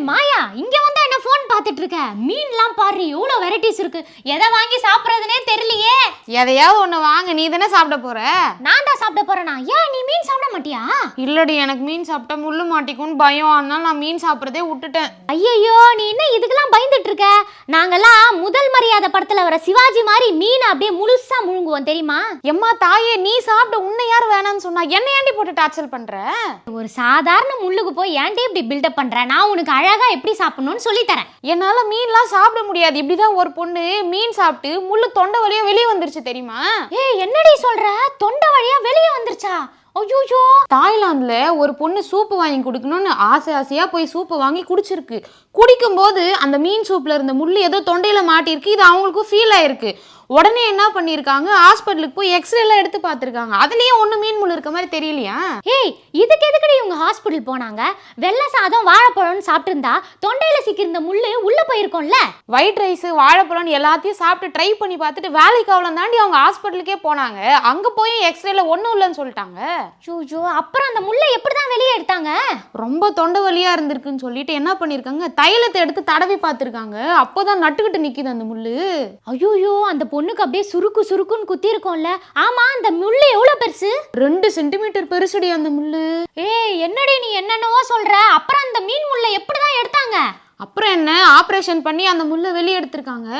மாயா, இங்க வந்தா என்ன ஃபோன் பார்த்துட்டு இருக்க? மீன்லாம் பாரு, எவ்வளவு வெரைட்டிஸ் இருக்கு. எதை வாங்கி சாப்பிடுறதுனே தெரியலையே. எதையாவது ஒண்ணு வாங்க, நீ தானே சாப்பிட போற. நான் தான் சாப்பிட போறேனா? ஏன் நீ மீன் சாப்பிட மாட்டியா? இல்லடி, எனக்கு மீன் சாப்பிட்டா முள்ளு மாட்டிக்கும்னு பயம், அதனால நான் மீன் சாப்பிட்றதே விட்டுட்டேன். ஐயோ, நீ என்ன இதுக்கெல்லாம் பயந்துட்டு இருக்க? நாங்கெல்லாம் முதல் மரியாதை படத்துல வர சிவாஜி மாதிரி மீன் அப்படியே முழுசா முழுங்குவோம் தெரியுமா? எம்மா தாயே, நீ சாப்பிட உன்னை யார் வேணான்னு சொன்னா? என்ன ஏண்டி போட்டு டார்ச்சல் பண்ற? ஒரு சாதாரண முள்ளுக்கு போய் ஏன்டி இப்படி பில்டப் பண்ற? நான் உனக்கு அழகா எப்படி சாப்பிடணும்னு சொல்லி தரேன். என்னால மீன்லாம் சாப்பிட முடியாது. இப்படிதான் ஒரு பொண்ணு மீன் சாப்பிட்டு முள்ளு தொண்டை வழியா வெளியே வந்துருச்சு தெரியுமா? என்னடி சொல்ற? தொண்டை வழியா வெளியே வந்துருச்சா? ஐயோ, தாய்லாந்துல ஒரு பொண்ணு சூப்பு வாங்கி குடிக்கணும்னு ஆசையா போய் சூப்பு வாங்கி குடிச்சிருக்கு. குடிக்கும் போது அந்த மீன் சூப்ல இருந்த முள்ளு ஏதோ தொண்டையில மாட்டிருக்கு. இது அவங்களுக்கும் ஃபீல் ஆயிருக்கு. உடனே என்ன பண்ணிருக்காங்க, ஹாஸ்பிட்டலுக்கு போய் எக்ஸ்ரே எல்லாம் எடுத்து பார்த்திருக்காங்க. அதுலயும் ஒண்ணு மீன் முள்ளு இருக்க மாதிரி தெரியலையா? இதுக்கு எதுக்கடி இவங்க ஹாஸ்பிட்டல் போனாங்க? வெள்ளை சாதம் வாழைப்பழம்னு சாப்பிட்டு இருந்தா தொண்டையில சிக்கிருந்த முள்ளு உள்ள போயிருக்கும்ல. ஒயிட் ரைஸ் வாழைப்பழம் எல்லாத்தையும் சாப்பிட்டு ட்ரை பண்ணி பார்த்துட்டு வேலைக்கு அவ்வளவு தாண்டி அவங்க ஹாஸ்பிட்டலுக்கே போனாங்க. அங்க போய் எக்ஸ்ரேல ஒண்ணும் இல்லைன்னு சொல்லிட்டாங்க. அப்புறம் அந்த முள்ளை எப்படிதான் வெளியே எடுத்தாங்க? ரொம்ப தொண்டை வலியா இருந்திருக்குன்னு சொல்லிட்டு என்ன பண்ணிருக்காங்க, தைலத்தை எடுத்து தடவி பார்த்திருக்காங்க. அப்போதான் நட்டுக்கிட்டு நிக்குது அந்த முள்ளு. ஐயோ, அந்த பொண்ணுக்கு அப்படியே சுருக்குன்னு குத்தி இருக்கும்ல. ஆமா, அந்த முள்ளு எவ்வளவு பெருசு? 2 சென்டிமீட்டர் பெருசுடி அந்த முள்ளு. என்னடி நீ என்னென்னவோ சொல்ற. அப்புறம் அந்த மீன் முள்ளை எப்படிதான் எடுத்தாங்க? அப்புறம் என்ன, ஆபரேஷன் பண்ணி அந்த முள்ளை வெளியே எடுத்திருக்காங்க.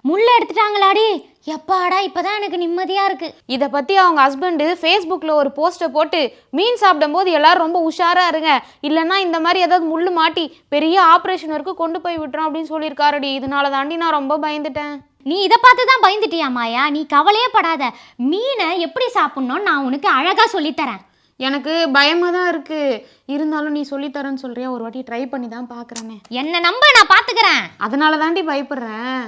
முள்ளை எடுத்துட்டாங்களாடி? எப்பாடா, இப்பதான் எனக்கு நிம்மதியா இருக்கு. இதை பத்தி அவங்க ஹஸ்பண்ட் ஃபேஸ்புக்ல ஒரு போஸ்டர் போட்டு, மீன் சாப்பிடும் போது எல்லாரும் ரொம்ப உஷாரா இருங்க, இல்லைன்னா இந்த மாதிரி ஏதாவது முள்ளு மாட்டி பெரிய ஆபரேஷன் வரைக்கும் கொண்டு போய் விட்டுறோம் அப்படின்னு சொல்லியிருக்காருடி. இதனால தாண்டி நான் ரொம்ப பயந்துட்டேன். நீ இதை பார்த்து தான் பயந்துட்டியா மாயா? நீ கவலையே படாத. மீனை எப்படி சாப்பிடணும்னு நான் உனக்கு அழகா சொல்லித்தரேன். எனக்கு பயமா தான் இருக்கு, இருந்தாலும் நீ சொல்லித்தரேன்னு சொல்றியா, ஒரு வாட்டி ட்ரை பண்ணி தான் பாக்குறேனே. என்ன நம்ப, நான் பாத்துக்கிறேன். அதனால தாண்டி பயப்படுறேன்.